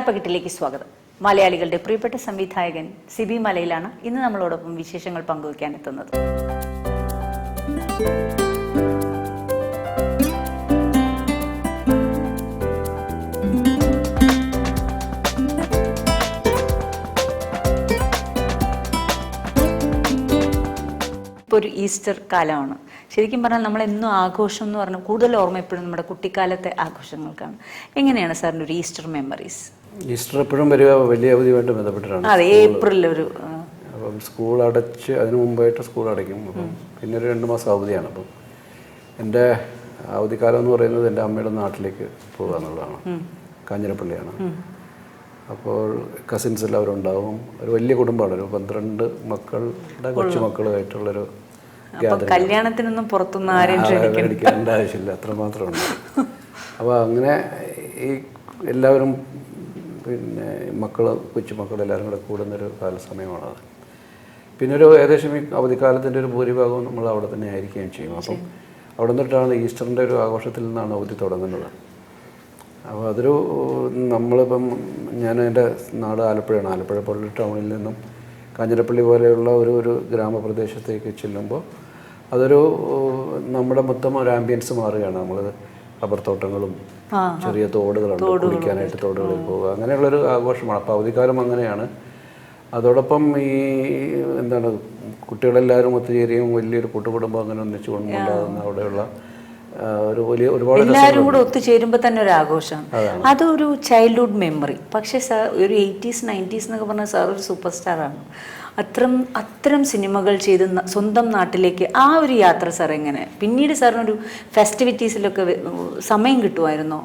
താരപ്പകിട്ടിലേക്ക് സ്വാഗതം. മലയാളികളുടെ പ്രിയപ്പെട്ട സംവിധായകൻ സിബി മലയിലാണ് ഇന്ന് നമ്മളോടൊപ്പം വിശേഷങ്ങൾ പങ്കുവയ്ക്കാൻ എത്തുന്നത്. ഇപ്പോൾ ഒരു ഈസ്റ്റർ കാലമാണ്. ശരിക്കും പറഞ്ഞാൽ നമ്മളെന്നും ആഘോഷം എന്ന് പറഞ്ഞാൽ കൂടുതൽ ഓർമ്മ എപ്പോഴും നമ്മുടെ കുട്ടിക്കാലത്തെ ആഘോഷങ്ങൾക്കാണ്. എങ്ങനെയാണ് സാറിൻ്റെ ഒരു ഈസ്റ്റർ മെമ്മറീസ്? ഈസ്റ്റർ എപ്പോഴും വരിക വലിയ അവധിയുമായിട്ട് ബന്ധപ്പെട്ടിട്ടാണ്. അതെ, ഏപ്രിൽ അപ്പം സ്കൂൾ അടച്ച് അതിന് മുമ്പായിട്ട് സ്കൂൾ അടയ്ക്കും. അപ്പം പിന്നെ ഒരു 2 മാസം അവധിയാണ്. അപ്പം എൻ്റെ അവധിക്കാലം എന്ന് പറയുന്നത് എൻ്റെ അമ്മയുടെ നാട്ടിലേക്ക് പോകുക എന്നുള്ളതാണ്. കാഞ്ഞിരപ്പള്ളിയാണ്. അപ്പോൾ കസിൻസ് എല്ലാവരും ഉണ്ടാവും. ഒരു വലിയ കുടുംബമാണ്, ഒരു 12 മക്കളുടെ കൊച്ചുമക്കളുമായിട്ടുള്ളൊരു കല്യാണത്തിനൊന്നും പുറത്തുനിന്ന് മേടിക്കേണ്ട ആവശ്യമില്ല, അത്രമാത്രമുണ്ട്. അപ്പോൾ അങ്ങനെ ഈ എല്ലാവരും പിന്നെ കൊച്ചുമക്കൾ എല്ലാവരും കൂടെ കൂടുന്നൊരു സമയമാണത്. പിന്നെ ഒരു ഏകദേശം ഈ അവധിക്കാലത്തിൻ്റെ ഒരു ഭൂരിഭാഗവും നമ്മൾ അവിടെ തന്നെ ആയിരിക്കുകയും ചെയ്യും. അപ്പം അവിടെ നിന്നിട്ടാണ് ഈസ്റ്ററിൻ്റെ ഒരു ആഘോഷത്തിൽ നിന്നാണ് അവധി തുടങ്ങുന്നത്. അപ്പോൾ അതൊരു നമ്മളിപ്പം ഞാൻ എൻ്റെ നാട് ആലപ്പുഴയാണ്. ആലപ്പുഴ പോലുള്ള ടൗണിൽ നിന്നും കാഞ്ഞിരപ്പള്ളി പോലെയുള്ള ഒരു ഗ്രാമപ്രദേശത്തേക്ക് ചെല്ലുമ്പോൾ അതൊരു നമ്മുടെ മൊത്തം ഒരു ആംബിയൻസ് മാറുകയാണ്. നമ്മൾ റബ്ബർ തോട്ടങ്ങളും ചെറിയ തോടുകളുണ്ട്, കുളിക്കാനായിട്ട് തോടുകളിൽ പോവുക, അങ്ങനെയുള്ളൊരു ആഘോഷമാണ്. അപ്പോൾ അവധിക്കാലം അങ്ങനെയാണ്. അതോടൊപ്പം ഈ എന്താണ് കുട്ടികളെല്ലാവരും ഒത്തുചേരുകയും വലിയൊരു കൂട്ടുകുടുംബം അങ്ങനെ ഒന്നിച്ചു കൊണ്ടുണ്ടാകുന്ന അവിടെയുള്ള ഒരുപാട് എല്ലാവരും കൂടെ ഒത്തുചേരുമ്പോൾ തന്നെ ഒരു ആഘോഷമാണ്. അതൊരു ചൈൽഡ്ഹുഡ് മെമ്മറി. പക്ഷേ സാർ ഒരു 80s 90s എന്നൊക്കെ പറഞ്ഞാൽ സാർ ഒരു സൂപ്പർ സ്റ്റാറാണ്. അത്തരം സിനിമകൾ ചെയ്ത് സ്വന്തം നാട്ടിലേക്ക് ആ ഒരു യാത്ര സാർ എങ്ങനെ? പിന്നീട് സാറിനൊരു ഫെസ്റ്റിവിറ്റീസിലൊക്കെ സമയം കിട്ടുമായിരുന്നോ?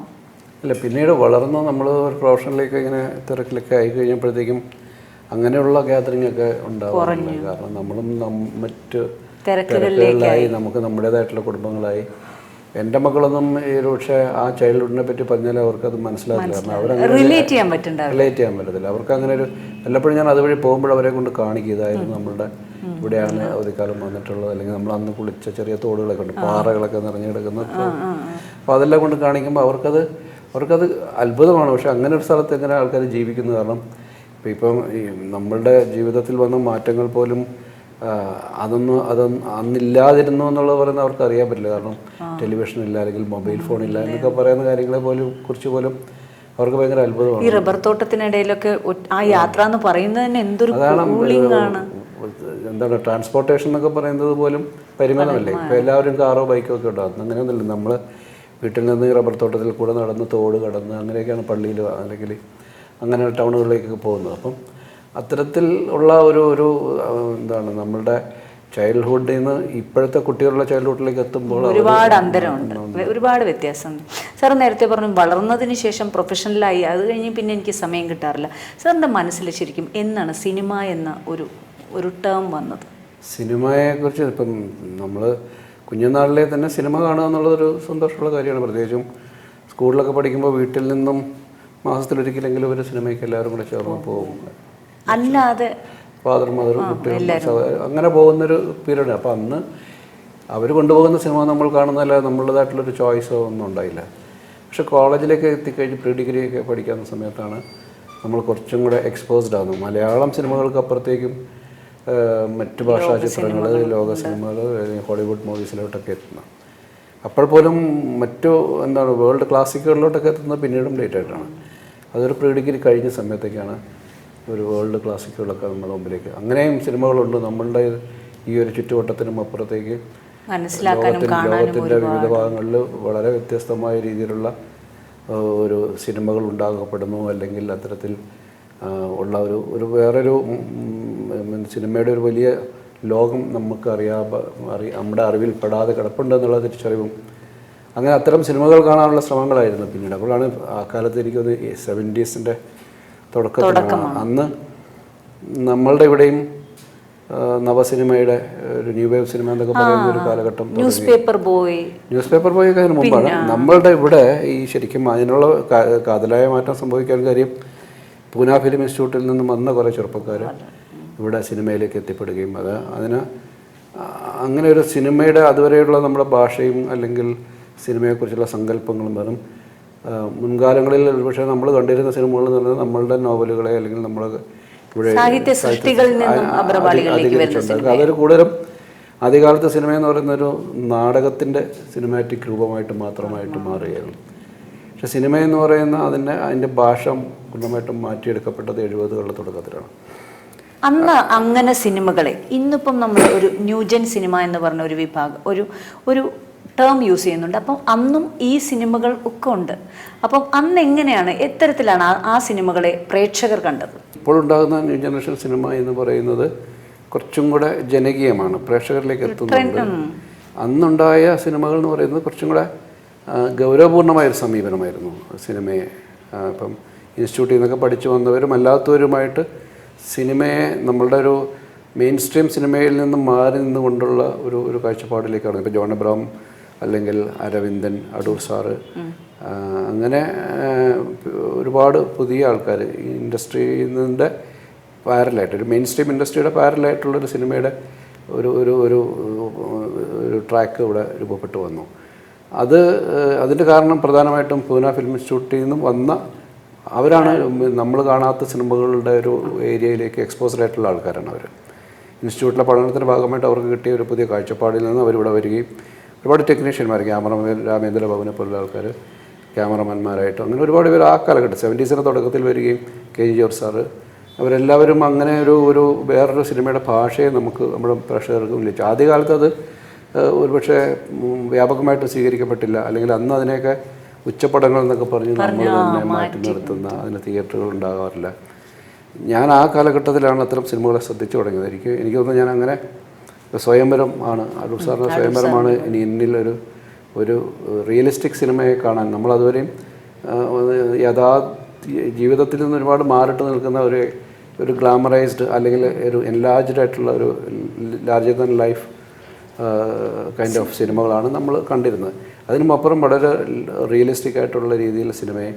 അല്ല, പിന്നീട് വളർന്നു നമ്മൾ ഒരു പ്രൊഫഷനിലേക്ക് ഇങ്ങനെ തിരക്കിലൊക്കെ ആയി കഴിഞ്ഞപ്പോഴത്തേക്കും അങ്ങനെയുള്ള ഗ്യാതറിംഗ് ഒക്കെ ഉണ്ടാവാറില്ല. കാരണം നമ്മളും മറ്റ് തിരക്കുകളിലായി, നമുക്ക് നമ്മുടേതായിട്ടുള്ള കുടുംബങ്ങളായി. എൻ്റെ മക്കളൊന്നും പക്ഷേ ആ ചൈൽഡ്ഹുഡിനെ പറ്റി പറഞ്ഞാൽ അവർക്കത് മനസ്സിലാക്കില്ല. കാരണം അവരങ്ങനെ റിലേറ്റ് ചെയ്യാൻ പറ്റത്തില്ല. അവർക്ക് അങ്ങനെ ഒരു വല്ലപ്പോഴും ഞാൻ അതുവഴി പോകുമ്പോൾ അവരെ കൊണ്ട് കാണിക്കുക, ഇതായിരുന്നു നമ്മളുടെ ഇവിടെയാണ് അവധിക്കാലം വന്നിട്ടുള്ളത്, അല്ലെങ്കിൽ നമ്മൾ അന്ന് കുളിച്ച ചെറിയ തോടുകളൊക്കെ ഉണ്ട്, പാറകളൊക്കെ നിറഞ്ഞു കിടക്കുന്ന. അപ്പോൾ അതെല്ലാം കൊണ്ട് കാണിക്കുമ്പോൾ അവർക്കത് അത്ഭുതമാണ്. പക്ഷെ അങ്ങനെ ഒരു സ്ഥലത്ത് എങ്ങനെ ആൾക്കാർ ജീവിക്കുന്നു? കാരണം ഇപ്പം ഈ നമ്മളുടെ ജീവിതത്തിൽ വന്ന മാറ്റങ്ങൾ പോലും അന്നില്ലാതിരുന്നു എന്നുള്ളത് പറയുന്നത് അവർക്ക് അറിയാൻ പറ്റില്ല. കാരണം ടെലിവിഷൻ ഇല്ല, അല്ലെങ്കിൽ മൊബൈൽ ഫോൺ ഇല്ല എന്നൊക്കെ പറയുന്ന കാര്യങ്ങളെ കുറിച്ച് പോലും അവർക്ക് ഭയങ്കര അത്ഭുതമാണ്. ഈ റബ്ബർ തോട്ടത്തിനിടയിലൊക്കെ ആ യാത്ര എന്ന് പറയുന്നത് തന്നെ എന്തൊരു കൂളിംഗാണ്. എന്താണ് ട്രാൻസ്പോർട്ടേഷൻ എന്നൊക്കെ പറയുന്നത് പോലും പരിമിതമല്ലേ. ഇപ്പോൾ എല്ലാവരും കാറോ ബൈക്കോ ഒക്കെ ഉണ്ടാകും. അങ്ങനെയൊന്നുമില്ല. നമ്മൾ വീട്ടിൽ നിന്ന് റബ്ബർ തോട്ടത്തിൽ കൂടെ നടന്ന് തോട് കടന്ന് അങ്ങനെയൊക്കെയാണ് പള്ളിയിൽ അല്ലെങ്കിൽ അങ്ങനെ ടൗണുകളിലേക്കൊക്കെ പോകുന്നത്. അപ്പം അത്തരത്തിൽ ഉള്ള ഒരു എന്താണ് നമ്മളുടെ ചൈൽഡ്ഹുഡിൽ നിന്ന് ഇപ്പോഴത്തെ കുട്ടികളുടെ ചൈൽഡ്ഹുഡിലേക്ക് എത്തുമ്പോൾ ഒരുപാട് അന്തരമുണ്ട്, ഒരുപാട് വ്യത്യാസമുണ്ട്. സാർ നേരത്തെ പറഞ്ഞു വളർന്നതിന് ശേഷം പ്രൊഫഷണലായി, അത് കഴിഞ്ഞ് പിന്നെ എനിക്ക് സമയം കിട്ടാറില്ല. സാറിൻ്റെ മനസ്സിൽ ശരിക്കും എന്നാണ് സിനിമ എന്ന ഒരു ടേം വന്നത്? സിനിമയെക്കുറിച്ച് ഇപ്പം നമ്മൾ കുഞ്ഞുനാളിലെ തന്നെ സിനിമ കാണുക എന്നുള്ളതൊരു സന്തോഷമുള്ള കാര്യമാണ്. പ്രത്യേകിച്ചും സ്കൂളിലൊക്കെ പഠിക്കുമ്പോൾ വീട്ടിൽ നിന്നും മാസത്തിലൊരിക്കലെങ്കിലും ഒരു സിനിമയ്ക്ക് എല്ലാവരും കൂടെ ചേർന്ന് പോകും. അല്ലാതെ ഫാദർ മദർ കുട്ടികൾ അങ്ങനെ പോകുന്നൊരു പീരീഡ്. അപ്പോൾ അന്ന് അവർ കൊണ്ടുപോകുന്ന സിനിമ നമ്മൾ കാണുന്നതല്ലാതെ നമ്മളുടേതായിട്ടുള്ളൊരു ചോയ്സോ ഒന്നും ഉണ്ടായില്ല. പക്ഷെ കോളേജിലേക്ക് എത്തിക്കഴിഞ്ഞ് പ്രീ ഡിഗ്രി ഒക്കെ പഠിക്കുന്ന സമയത്താണ് നമ്മൾ കുറച്ചും കൂടെ എക്സ്പോസ്ഡ് ആകുന്നത്. മലയാളം സിനിമകൾക്ക് അപ്പുറത്തേക്കും മറ്റു ഭാഷാ ചിത്രങ്ങൾ, ലോക സിനിമകൾ, ഹോളിവുഡ് മൂവീസിലോട്ടൊക്കെ എത്തുന്നത്. അപ്പോൾ പോലും മറ്റു വേൾഡ് ക്ലാസിക്കുകളിലോട്ടൊക്കെ എത്തുന്നത് പിന്നീടും ലേറ്റ് ആയിട്ടാണ്. അതൊരു പ്രീ ഡിഗ്രി കഴിഞ്ഞ സമയത്തൊക്കെയാണ് ഒരു വേൾഡ് ക്ലാസിക്കുകളൊക്കെ നമ്മുടെ മുമ്പിലേക്ക്. അങ്ങനെയും സിനിമകളുണ്ട് നമ്മളുടെ ഈ ഒരു ചുറ്റുവട്ടത്തിനും അപ്പുറത്തേക്ക്. ലോകത്തിൻ്റെ വിവിധ ഭാഗങ്ങളിൽ വളരെ വ്യത്യസ്തമായ രീതിയിലുള്ള ഒരു സിനിമകൾ ഉണ്ടാക്കപ്പെടുന്നു. അല്ലെങ്കിൽ അത്തരത്തിൽ ഉള്ള ഒരു വേറൊരു സിനിമയുടെ ഒരു വലിയ ലോകം നമുക്ക് നമ്മുടെ അറിവിൽ പെടാതെ കിടപ്പുണ്ട് എന്നുള്ള തിരിച്ചറിവും. അങ്ങനെ അത്തരം സിനിമകൾ കാണാനുള്ള ശ്രമങ്ങളായിരുന്നു പിന്നീട്. അപ്പോഴാണ് ആ കാലത്ത് എനിക്കത് 70s തുടക്കത്തിലാണ്. അന്ന് നമ്മളുടെ ഇവിടെയും നവസിനിമയുടെ ഒരു ന്യൂ വേവ് സിനിമ എന്നൊക്കെ പറയുന്ന ഒരു കാലഘട്ടം. ന്യൂസ് പേപ്പർ ബോയ് ഒക്കെ അതിന് മുമ്പാണ്. നമ്മളുടെ ഇവിടെ ഈ ശരിക്കും അതിനുള്ള കാതലായ മാറ്റം സംഭവിക്കാൻ കാര്യം പൂന ഫിലിം ഇൻസ്റ്റിറ്റ്യൂട്ടിൽ നിന്നും വന്ന കുറേ ചെറുപ്പക്കാർ ഇവിടെ സിനിമയിലേക്ക് എത്തിപ്പെടുകയും അതിന് അങ്ങനെ ഒരു സിനിമയുടെ അതുവരെയുള്ള നമ്മുടെ ഭാഷയും അല്ലെങ്കിൽ സിനിമയെക്കുറിച്ചുള്ള സങ്കല്പങ്ങളും വെറും മുൻകാലങ്ങളിൽ പക്ഷേ നമ്മൾ കണ്ടിരുന്ന സിനിമകൾ എന്ന് പറഞ്ഞാൽ നമ്മളുടെ നോവലുകളെ അല്ലെങ്കിൽ നമ്മൾ ഇവിടെ സാഹിത്യ സൃഷ്ടികളിൽ നിന്നും അഭ്രപാളികളിലേക്ക് വരുന്ന സിനിമ. അതൊരു കൂടുതലും ആദ്യകാലത്തെ സിനിമ എന്ന് പറയുന്നൊരു നാടകത്തിൻ്റെ സിനിമാറ്റിക് രൂപമായിട്ട് മാത്രമായിട്ട് മാറുകയായിരുന്നു. പക്ഷെ സിനിമ എന്ന് പറയുന്ന അതിൻ്റെ ഭാഷ പൂർണ്ണമായിട്ടും മാറ്റിയെടുക്കപ്പെട്ടത് 70കളുടെ തുടക്കത്തിലാണ്. അന്ന് അങ്ങനെ സിനിമകളെ ഇന്നിപ്പം നമ്മൾ ഒരു ന്യൂജൻ സിനിമ എന്ന് പറഞ്ഞ ഒരു വിഭാഗം ഒരു ടേം യൂസ് ചെയ്യുന്നുണ്ട്. അപ്പം അന്നും ഈ സിനിമകൾ ഒക്കെ ഉണ്ട്. അപ്പം അന്ന് എങ്ങനെയാണ്, എത്തരത്തിലാണ് ആ സിനിമകളെ പ്രേക്ഷകർ കണ്ടത്? ഇപ്പോഴുണ്ടാകുന്ന ന്യൂ ജനറേഷൻ സിനിമ എന്ന് പറയുന്നത് കുറച്ചും കൂടെ ജനകീയമാണ്, പ്രേക്ഷകരിലേക്ക് എത്തുന്നുണ്ട്. അന്നുണ്ടായ സിനിമകൾ എന്ന് പറയുന്നത് കുറച്ചും കൂടെ ഗൗരവപൂർണമായൊരു സമീപനമായിരുന്നു സിനിമയെ. ഇപ്പം ഇൻസ്റ്റിറ്റ്യൂട്ടിൽ നിന്നൊക്കെ പഠിച്ചു വന്നവരും അല്ലാത്തവരുമായിട്ട് സിനിമയെ നമ്മളുടെ ഒരു മെയിൻ സ്ട്രീം സിനിമയിൽ നിന്നും മാറി നിന്നുകൊണ്ടുള്ള ഒരു കാഴ്ചപ്പാടിലേക്കാണ്. ഇപ്പോൾ ജോൺ എബ്രഹാം അല്ലെങ്കിൽ അരവിന്ദൻ, അടൂർ സാറ്, അങ്ങനെ ഒരുപാട് പുതിയ ആൾക്കാർ ഈ ഇൻഡസ്ട്രിയിൽ നിന്നിൻ്റെ പാരലായിട്ട് ഒരു മെയിൻ സ്ട്രീം ഇൻഡസ്ട്രിയുടെ പാരലായിട്ടുള്ളൊരു സിനിമയുടെ ഒരു ട്രാക്ക് ഇവിടെ രൂപപ്പെട്ടു വന്നു. അതിൻ്റെ കാരണം പ്രധാനമായിട്ടും പൂന ഫിലിം ഇൻസ്റ്റിറ്റ്യൂട്ടിൽ നിന്നും വന്ന അവരാണ് നമ്മൾ കാണാത്ത സിനിമകളുടെ ഒരു ഏരിയയിലേക്ക് എക്സ്പോസ്ഡ് ആയിട്ടുള്ള ആൾക്കാരാണ് അവർ. ഇൻസ്റ്റിറ്റ്യൂട്ടിലെ പഠനത്തിൻ്റെ ഭാഗമായിട്ട് അവർക്ക് കിട്ടിയ ഒരു പുതിയ കാഴ്ചപ്പാടിൽ നിന്ന് അവരിവിടെ വരികയും ഒരുപാട് ടെക്നീഷ്യന്മാർ, ക്യാമറമാൻ രാമേന്ദ്ര ഭവനെ പോലുള്ള ആൾക്കാർ ക്യാമറമാന്മാരായിട്ടും അങ്ങനെ ഒരുപാട് പേര് ആ കാലഘട്ടം 70s തുടക്കത്തിൽ വരികയും KG ജോർജ് സാറ്, അവരെല്ലാവരും അങ്ങനെ ഒരു വേറൊരു സിനിമയുടെ ഭാഷയെ നമ്മുടെ പ്രേക്ഷകർക്ക് വിളിച്ചു. ആദ്യകാലത്ത് അത് ഒരുപക്ഷെ വ്യാപകമായിട്ട് സ്വീകരിക്കപ്പെട്ടില്ല, അല്ലെങ്കിൽ അന്ന് അതിനെയൊക്കെ ഉച്ചപ്പടങ്ങൾ എന്നൊക്കെ പറഞ്ഞ് നമ്മൾ തന്നെ മാറ്റി നിർത്തുന്ന അതിന് തിയേറ്ററുകൾ ഉണ്ടാകാറില്ല. ഞാൻ ആ കാലഘട്ടത്തിലാണ് അത്തരം സിനിമകളെ ശ്രദ്ധിച്ചു തുടങ്ങിയത്. എനിക്ക് തോന്നുന്നു ഞാൻ അങ്ങനെ സ്വയംവരം ആണ്, അടൂർ സാറിൻ്റെ സ്വയംവരമാണ് ഇനി എന്നിൽ ഒരു റിയലിസ്റ്റിക് സിനിമയെ കാണാൻ. നമ്മളതുവരെയും ജീവിതത്തിൽ നിന്ന് ഒരുപാട് മാറിട്ട് നിൽക്കുന്ന ഒരു ഗ്ലാമറൈസ്ഡ് അല്ലെങ്കിൽ ഒരു എൻലാർജ്ഡ് ആയിട്ടുള്ള ഒരു larger than life kind of സിനിമകളാണ് നമ്മൾ കണ്ടിരുന്നത്. അതിനുമപ്പുറം വളരെ റിയലിസ്റ്റിക് ആയിട്ടുള്ള രീതിയിൽ സിനിമയെ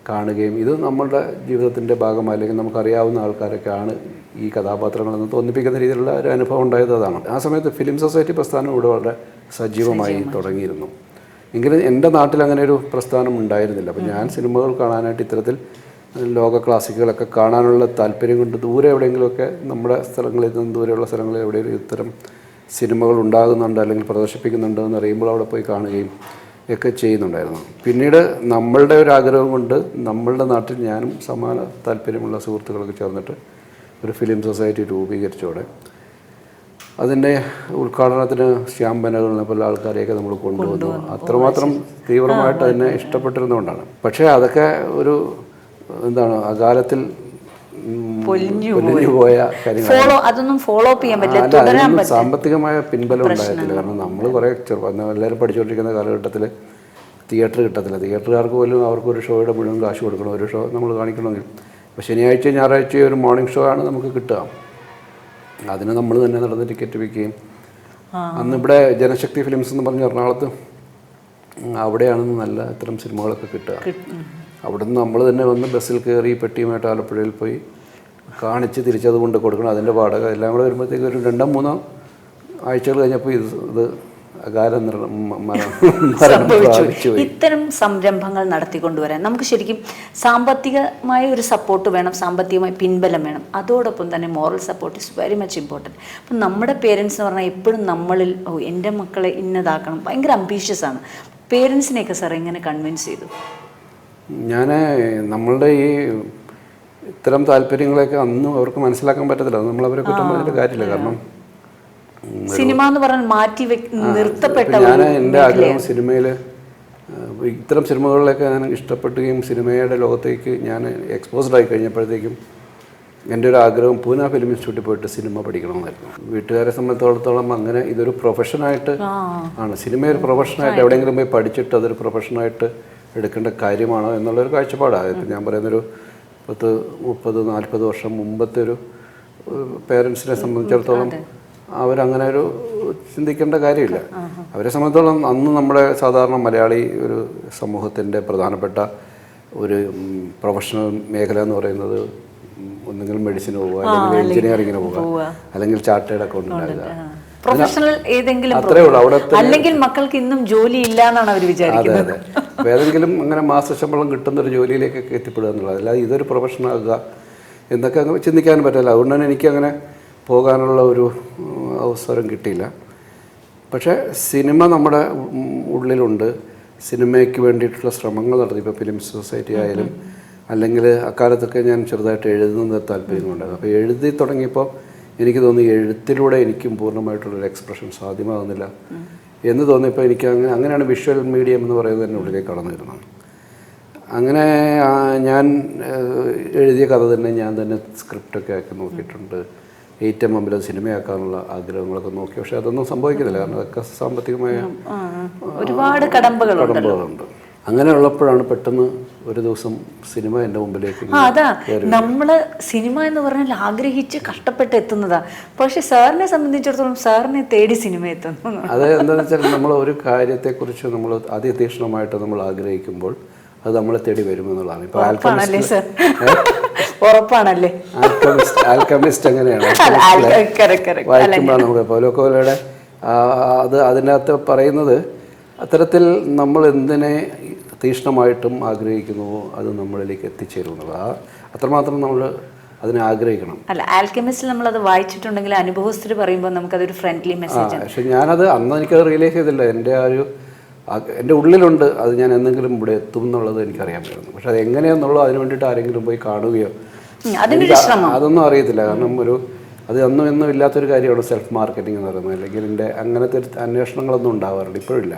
കാണുകയും ഇത് നമ്മളുടെ ജീവിതത്തിൻ്റെ ഭാഗമായി അല്ലെങ്കിൽ നമുക്കറിയാവുന്ന ആൾക്കാരൊക്കെയാണ് ഈ കഥാപാത്രങ്ങളെന്ന് തോന്നിപ്പിക്കുന്ന രീതിയിലുള്ള ഒരു അനുഭവം ഉണ്ടായത് അതാണ്. ആ സമയത്ത് ഫിലിം സൊസൈറ്റി പ്രസ്ഥാനം ഇവിടെ വളരെ സജീവമായി തുടങ്ങിയിരുന്നു. എങ്കിലും എൻ്റെ നാട്ടിൽ അങ്ങനെ ഒരു പ്രസ്ഥാനം ഉണ്ടായിരുന്നില്ല. അപ്പോൾ ഞാൻ സിനിമകൾ കാണാനായിട്ട് ഇത്തരത്തിൽ ലോക ക്ലാസിക്കുകളൊക്കെ കാണാനുള്ള താല്പര്യം കൊണ്ട് ദൂരെ എവിടെയെങ്കിലുമൊക്കെ നമ്മുടെ സ്ഥലങ്ങളിൽ നിന്ന് ദൂരെയുള്ള സ്ഥലങ്ങളിൽ എവിടെയെങ്കിലും ഇത്തരം സിനിമകൾ ഉണ്ടാകുന്നുണ്ട് അല്ലെങ്കിൽ പ്രദർശിപ്പിക്കുന്നുണ്ട് എന്ന് അറിയുമ്പോൾ അവിടെ പോയി കാണുകയും ഒക്കെ ചെയ്യുന്നുണ്ടായിരുന്നു. പിന്നീട് നമ്മളുടെ ഒരു ആഗ്രഹം കൊണ്ട് നമ്മളുടെ നാട്ടിൽ ഞാനും സമാന താല്പര്യമുള്ള സുഹൃത്തുക്കളൊക്കെ ചേർന്നിട്ട് ഒരു ഫിലിം സൊസൈറ്റി രൂപീകരിച്ചോടെ അതിൻ്റെ ഉദ്ഘാടനത്തിന് ശ്യാം ബെനഗളിനെ പോലെ ആൾക്കാരെയൊക്കെ നമ്മൾ കൊണ്ടുവന്നു. അത്രമാത്രം തീവ്രമായിട്ട് അതിനെ ഇഷ്ടപ്പെട്ടിരുന്നുകൊണ്ടാണ്. പക്ഷേ അതൊക്കെ അകാലത്തിൽ പൊലിഞ്ഞു പോയ കാര്യങ്ങളാണ്. സാമ്പത്തികമായ പിൻബലം ഉണ്ടായിട്ടില്ല. കാരണം നമ്മൾ കുറേ എല്ലാവരും പഠിച്ചുകൊണ്ടിരിക്കുന്ന കാലഘട്ടത്തിൽ തിയേറ്റർ കിട്ടത്തില്ല. തിയേറ്ററുകാർക്ക് പോലും അവർക്കൊരു ഷോയുടെ മുഴുവൻ കാശ് കൊടുക്കണം, ഒരു ഷോ നമ്മൾ കാണിക്കണമെങ്കിൽ. അപ്പോൾ ശനിയാഴ്ച ഞായറാഴ്ച ഒരു മോർണിംഗ് ഷോ ആണ് നമുക്ക് കിട്ടുക. അതിന് നമ്മൾ തന്നെ നടന്ന് ടിക്കറ്റ് വിൽക്കുകയും അന്നിവിടെ ജനശക്തി ഫിലിംസ് എന്ന് പറഞ്ഞ എറണാകുളത്ത് അവിടെയാണ് നല്ല ഇത്തരം സിനിമകളൊക്കെ കിട്ടുക. അവിടെ നിന്ന് നമ്മൾ തന്നെ വന്ന് ബസ്സിൽ കയറി പെട്ടിയുമായിട്ട് ആലപ്പുഴയിൽ പോയി കാണിച്ച് തിരിച്ചത് കൊണ്ട് കൊടുക്കണം. അതിൻ്റെ വാടക എല്ലാം കൂടെ വരുമ്പോഴത്തേക്ക് ഒരു 2-3 ആഴ്ചകൾ കഴിഞ്ഞപ്പോൾ ഇത് അകാലം ഇത്തരം സംരംഭങ്ങൾ നടത്തിക്കൊണ്ടുവരാൻ നമുക്ക് ശരിക്കും സാമ്പത്തികമായ ഒരു സപ്പോർട്ട് വേണം, സാമ്പത്തികമായ പിൻബലം വേണം. അതോടൊപ്പം തന്നെ moral support is very much important. അപ്പം നമ്മുടെ പേരൻസ് എന്ന് പറഞ്ഞാൽ എപ്പോഴും നമ്മളിൽ എൻ്റെ മക്കളെ ഇന്നതാക്കണം, ഭയങ്കര അംബീഷ്യസ് ആണ്. പേരൻസിനെയൊക്കെ സാർ എങ്ങനെ കൺവിൻസ് ചെയ്തു? നമ്മളുടെ ഈ ഇത്തരം താല്പര്യങ്ങളൊക്കെ അന്നും അവർക്ക് മനസ്സിലാക്കാൻ പറ്റത്തില്ല. അത് നമ്മളവരെ കുറ്റം പറഞ്ഞിട്ട് കാര്യമില്ല. കാരണം സിനിമ എന്ന് പറഞ്ഞാൽ മാറ്റി നിർത്തപ്പെട്ട എൻ്റെ ആഗ്രഹം സിനിമയിൽ ഇത്തരം സിനിമകളിലൊക്കെ ഞാൻ ഇഷ്ടപ്പെടുകയും സിനിമയുടെ ലോകത്തേക്ക് ഞാൻ എക്സ്പോസ്ഡ് ആയി കഴിഞ്ഞപ്പോഴത്തേക്കും എൻ്റെ ഒരു ആഗ്രഹം പൂന ഫിലിം ഇൻസ്റ്റിറ്റ്യൂട്ടിൽ പോയിട്ട് സിനിമ പഠിക്കണമെന്നായിരുന്നു. വീട്ടുകാരെ സംബന്ധിച്ചിടത്തോളം അങ്ങനെ ഇതൊരു പ്രൊഫഷനായിട്ട് ആണ്, സിനിമ ഒരു പ്രൊഫഷനായിട്ട് എവിടെയെങ്കിലും പോയി പഠിച്ചിട്ട് അതൊരു പ്രൊഫഷനായിട്ട് എടുക്കേണ്ട കാര്യമാണോ എന്നുള്ളൊരു കാഴ്ചപ്പാടാണ്. ഇപ്പം ഞാൻ പറയുന്നൊരു 30-40 വർഷം മുമ്പത്തെ ഒരു പേരൻസിനെ സംബന്ധിച്ചിടത്തോളം അവരങ്ങനെ ഒരു ചിന്തിക്കേണ്ട കാര്യമില്ല. അവരെ സംബന്ധിച്ചിടത്തോളം അന്ന് നമ്മുടെ സാധാരണ മലയാളി ഒരു സമൂഹത്തിൻ്റെ പ്രധാനപ്പെട്ട ഒരു പ്രൊഫഷണൽ മേഖല എന്ന് പറയുന്നത് ഒന്നുകിൽ മെഡിസിന് പോവുക, അല്ലെങ്കിൽ എഞ്ചിനീയറിങ്ങിന് പോവുക, അല്ലെങ്കിൽ ചാർട്ടേഡ് അക്കൗണ്ടന്റ് പ്രൊഫഷണൽ ഏതെങ്കിലും, അത്രേ ഉള്ളൂ. അവിടെ അല്ലെങ്കിൽ മക്കൾക്ക് ഇന്നും ജോലി ഇല്ല എന്നാണ് അവർ വിചാരിക്കുന്നത്. അപ്പോൾ ഏതെങ്കിലും അങ്ങനെ മാസശമ്പളം കിട്ടുന്നൊരു ജോലിയിലേക്കൊക്കെ എത്തിപ്പെടുക എന്നുള്ളത്, അല്ലാതെ ഇതൊരു പ്രൊഫഷനാകുക എന്നൊക്കെ അങ്ങനെ ചിന്തിക്കാൻ പറ്റില്ല. അതുകൊണ്ട് തന്നെ എനിക്കങ്ങനെ പോകാനുള്ള ഒരു അവസരം കിട്ടിയില്ല. പക്ഷേ സിനിമ നമ്മുടെ ഉള്ളിലുണ്ട്. സിനിമയ്ക്ക് വേണ്ടിയിട്ടുള്ള ശ്രമങ്ങൾ നടത്തി, ഇപ്പോൾ ഫിലിം സൊസൈറ്റി ആയാലും അല്ലെങ്കിൽ അക്കാലത്തൊക്കെ ഞാൻ ചെറുതായിട്ട് എഴുതുന്നത് താല്പര്യമുണ്ടായിരുന്നു. അപ്പോൾ എഴുതി തുടങ്ങിയപ്പോൾ എനിക്ക് തോന്നി എഴുത്തിലൂടെ എനിക്കും പൂർണ്ണമായിട്ടുള്ളൊരു എക്സ്പ്രഷൻ സാധ്യമാകുന്നില്ല എന്ന് തോന്നിയപ്പോൾ എനിക്ക് അങ്ങനെയാണ് വിഷ്വൽ മീഡിയം എന്ന് പറയുന്നത് എൻ്റെ ഉള്ളിലേക്ക് കടന്നു വരുന്നത്. അങ്ങനെ ഞാൻ എഴുതിയ കഥ തന്നെ ഞാൻ തന്നെ സ്ക്രിപ്റ്റൊക്കെ ആക്കി നോക്കിയിട്ടുണ്ട്. 8mm സിനിമയാക്കാനുള്ള ആഗ്രഹങ്ങളൊക്കെ നോക്കി. പക്ഷെ അതൊന്നും സംഭവിക്കുന്നില്ല, കാരണം അതൊക്കെ സാമ്പത്തികമായ ഒരുപാട് കടമ്പകളുണ്ട്. അങ്ങനെ ഉള്ളപ്പോഴാണ് പെട്ടെന്ന് ഒരു ദിവസം സിനിമ എൻ്റെ മുമ്പിലേക്ക്. അതാ നമ്മള് സിനിമ എന്ന് പറഞ്ഞാൽ ആഗ്രഹിച്ച് കഷ്ടപ്പെട്ട് എത്തുന്നതാ. പക്ഷെ സാറിനെ സംബന്ധിച്ചിടത്തോളം സാറിനെ തേടി സിനിമ എത്തുന്നു. അത് എന്താണെന്ന് വെച്ചാൽ നമ്മൾ ഒരു കാര്യത്തെക്കുറിച്ച് നമ്മൾ അതിതീക്ഷ്ണമായിട്ട് നമ്മൾ ആഗ്രഹിക്കുമ്പോൾ അത് നമ്മളെ തേടി വരുമെന്നുള്ളതാണ്. ഇപ്പോൾ ഉറപ്പാണല്ലേ? ആൽക്കമിസ്റ്റ് അങ്ങനെയാണ് വായിക്കുമ്പോൾ നമുക്ക് പൗലോ കോയ്ലോയുടെ അതിനകത്ത് പറയുന്നത്, അത്തരത്തിൽ നമ്മൾ എന്തിനെ തീക്ഷ്ണമായിട്ടും ആഗ്രഹിക്കുന്നുവോ അത് നമ്മളിലേക്ക് എത്തിച്ചേരുന്നത്. അത്രമാത്രം നമ്മൾ അതിനെ ആഗ്രഹിക്കണം. അല്ല, ആൽക്കമിസ്റ്റിൽ നമ്മളത് വായിച്ചിട്ടുണ്ടെങ്കിൽ അനുഭവസ്ഥർ പറയുമ്പോൾ നമുക്കതൊരു ഫ്രണ്ട്ലി മെസ്സേജ്. പക്ഷെ ഞാനത് അന്ന് എനിക്കത് റിയലൈസ് ചെയ്തില്ല. എൻ്റെ ഉള്ളിലുണ്ട്, അത് ഞാൻ എന്തെങ്കിലും ഇവിടെ എത്തും എന്നുള്ളത് എനിക്കറിയാമായിരുന്നു. പക്ഷെ അത് എങ്ങനെയാണെന്നുള്ളൂ അതിന് വേണ്ടിയിട്ട് ആരെങ്കിലും പോയി കാണുകയോ അതൊന്നും അറിയത്തില്ല. കാരണം അത് അന്നും എന്നും ഇല്ലാത്തൊരു കാര്യമാണ് സെൽഫ് മാർക്കറ്റിംഗ് എന്ന് പറയുന്നത്. അല്ലെങ്കിൽ എൻ്റെ അങ്ങനത്തെ അന്വേഷണങ്ങളൊന്നും ഉണ്ടാവാറുണ്ട്, ഇപ്പോഴില്ല.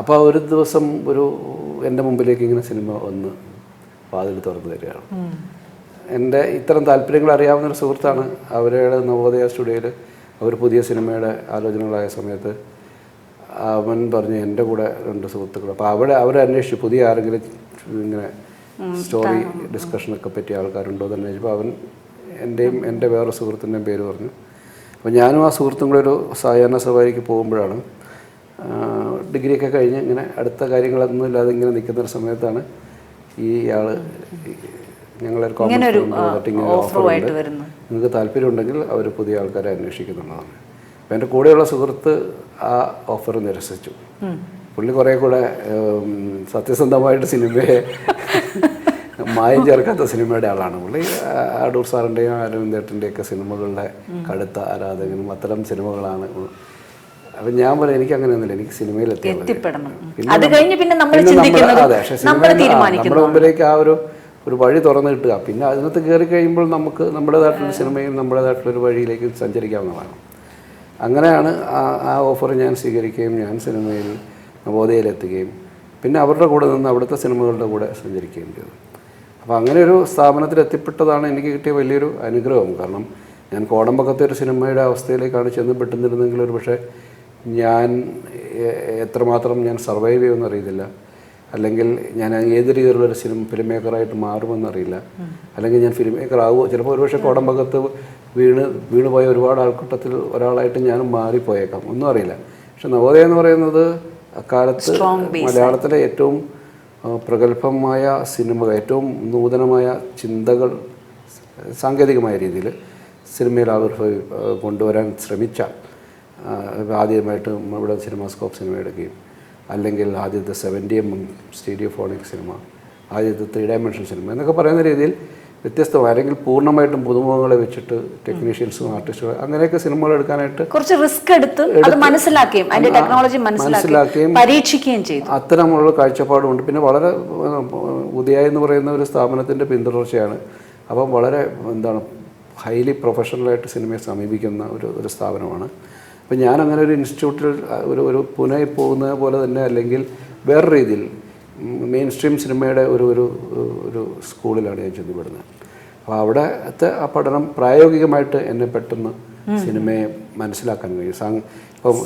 അപ്പോൾ ഒരു ദിവസം എൻ്റെ മുമ്പിലേക്ക് ഇങ്ങനെ സിനിമ വന്ന് വാതിൽ തുറന്നു തരികയാണ്. എൻ്റെ ഇത്തരം താല്പര്യങ്ങൾ അറിയാവുന്നൊരു സുഹൃത്താണ്. അവരുടെ നവോദയ സ്റ്റുഡിയോയിൽ അവർ പുതിയ സിനിമയുടെ ആലോചനകളായ സമയത്ത് അവൻ പറഞ്ഞു എൻ്റെ കൂടെ 2 സുഹൃത്തുക്കൾ. അപ്പോൾ അവരെ അന്വേഷിച്ചു പുതിയ ആരെങ്കിലും ഇങ്ങനെ സ്റ്റോറി ഡിസ്കഷനൊക്കെ പറ്റിയ ആൾക്കാരുണ്ടോ എന്ന് അന്വേഷിച്ചപ്പോൾ അവൻ എൻ്റെ വേറെ സുഹൃത്തിൻ്റെയും പേര് പറഞ്ഞു. അപ്പോൾ ഞാനും ആ സുഹൃത്തും കൂടെ ഒരു സായാഹ്ന സവാരിക്ക് പോകുമ്പോഴാണ്, ഡിഗ്രിയൊക്കെ കഴിഞ്ഞ് ഇങ്ങനെ അടുത്ത കാര്യങ്ങളൊന്നും ഇല്ലാതെ ഇങ്ങനെ നിൽക്കുന്നൊരു സമയത്താണ് ഇയാൾ ഞങ്ങളൊരു ഓഫറുണ്ട്, നിങ്ങൾക്ക് താല്പര്യമുണ്ടെങ്കിൽ അവർ പുതിയ ആൾക്കാരെ അന്വേഷിക്കുന്നുള്ളതാണ്. അപ്പോൾ എൻ്റെ കൂടെയുള്ള സുഹൃത്ത് ആ ഓഫർ നിരസിച്ചു. പുള്ളി കുറേ കൂടെ സത്യസന്ധമായിട്ട് സിനിമയെ മായം ചേർക്കാത്ത സിനിമയുടെ ആളാണ് പുള്ളി. അടൂർ സാറിൻ്റെയും അരവിന്ദേട്ടൻ്റെയൊക്കെ സിനിമകളുടെ കടുത്ത ആരാധകനും അത്തരം സിനിമകളാണ്. അപ്പം ഞാൻ പറയാം, എനിക്ക് അങ്ങനെയൊന്നുമില്ല, എനിക്ക് സിനിമയിൽ എത്തിപ്പെടണം. അതെ, പക്ഷേ നമ്മുടെ മുമ്പിലേക്ക് ആ ഒരു വഴി തുറന്നു കിട്ടുക. പിന്നെ അതിനകത്ത് കയറി കഴിയുമ്പോൾ നമുക്ക് നമ്മുടേതായിട്ടുള്ള സിനിമയും നമ്മുടേതായിട്ടുള്ളൊരു വഴിയിലേക്ക് സഞ്ചരിക്കാവുന്നതാണ്. അങ്ങനെയാണ് ആ ഓഫർ ഞാൻ സ്വീകരിക്കുകയും ഞാൻ സിനിമയിൽ നവോദയയിലെത്തുകയും പിന്നെ അവരുടെ കൂടെ നിന്ന് അവിടുത്തെ സിനിമകളുടെ കൂടെ സഞ്ചരിക്കുകയും ചെയ്തു. അപ്പോൾ അങ്ങനെ ഒരു സ്ഥാപനത്തിൽ എത്തിപ്പെട്ടതാണ് എനിക്ക് കിട്ടിയ വലിയൊരു അനുഗ്രഹം. കാരണം ഞാൻ കോടമ്പക്കത്തെ ഒരു സിനിമയുടെ അവസ്ഥയിലേക്കാണ് ചെന്ന് പെട്ടുന്നിരുന്നെങ്കിൽ ഒരു പക്ഷേ ഞാൻ എത്രമാത്രം ഞാൻ സർവൈവ് ചെയ്യുമെന്ന് അറിയത്തില്ല, അല്ലെങ്കിൽ ഞാൻ ഏത് രീതിയിലുള്ളൊരു ഫിലിം മേക്കറായിട്ട് മാറുമെന്നറിയില്ല, അല്ലെങ്കിൽ ഞാൻ ഫിലിം മേക്കർ ആകുമോ. ചിലപ്പോൾ ഒരുപക്ഷെ കോടമ്പകത്ത് വീണുപോയ ഒരുപാട് ആൾക്കൂട്ടത്തിൽ ഒരാളായിട്ട് ഞാനും മാറിപ്പോയേക്കാം, ഒന്നും അറിയില്ല. പക്ഷെ നവോദയ എന്ന് പറയുന്നത് അക്കാലത്ത് മലയാളത്തിലെ ഏറ്റവും പ്രഗത്ഭമായ സിനിമകൾ, ഏറ്റവും നൂതനമായ ചിന്തകൾ സാങ്കേതികമായ രീതിയിൽ സിനിമയിൽ കൊണ്ടുവരാൻ ശ്രമിച്ച, ആദ്യമായിട്ട് ഇവിടെ സിനിമാസ്കോപ്പ് സിനിമ എടുക്കുകയും, അല്ലെങ്കിൽ ആദ്യത്തെ 70mm സ്റ്റീരിയോഫോണിക് സിനിമ, ആദ്യത്തെ 3 ഡയമെൻഷൻ സിനിമ എന്നൊക്കെ പറയുന്ന രീതിയിൽ വ്യത്യസ്തമായ, അല്ലെങ്കിൽ പൂർണ്ണമായിട്ടും പുതുമുഖങ്ങളെ വെച്ചിട്ട് ടെക്നീഷ്യൻസും ആർട്ടിസ്റ്റുകളും അങ്ങനെയൊക്കെ സിനിമകൾ എടുക്കാനായിട്ട് കുറച്ച് റിസ്ക് എടുത്ത് മനസ്സിലാക്കുകയും ടെക്നോളജി മനസ്സിലാക്കുകയും പരീക്ഷിക്കുകയും ചെയ്തു. അത്തരമുള്ള കാഴ്ചപ്പാടുമുണ്ട്. പിന്നെ വളരെ ഉദയ എന്ന് പറയുന്ന ഒരു സ്ഥാപനത്തിൻ്റെ പിന്തുടർച്ചയാണ്. അപ്പം വളരെ ഹൈലി പ്രൊഫഷണലായിട്ട് സിനിമയെ സമീപിക്കുന്ന ഒരു സ്ഥാപനമാണ്. അപ്പം ഞാൻ അങ്ങനെ ഒരു ഇൻസ്റ്റിറ്റ്യൂട്ടിൽ ഒരു പുനയിൽ പോകുന്നത് പോലെ തന്നെ, അല്ലെങ്കിൽ വേറെ രീതിയിൽ മെയിൻ സ്ട്രീം സിനിമയുടെ ഒരു സ്കൂളിലാണ് ഞാൻ ചെന്നുപെടുന്നത്. അപ്പോൾ അവിടുത്തെ ആ പഠനം പ്രായോഗികമായിട്ട് എന്നെ പെട്ടെന്ന് സിനിമയെ മനസ്സിലാക്കാൻ കഴിയും. ഇപ്പം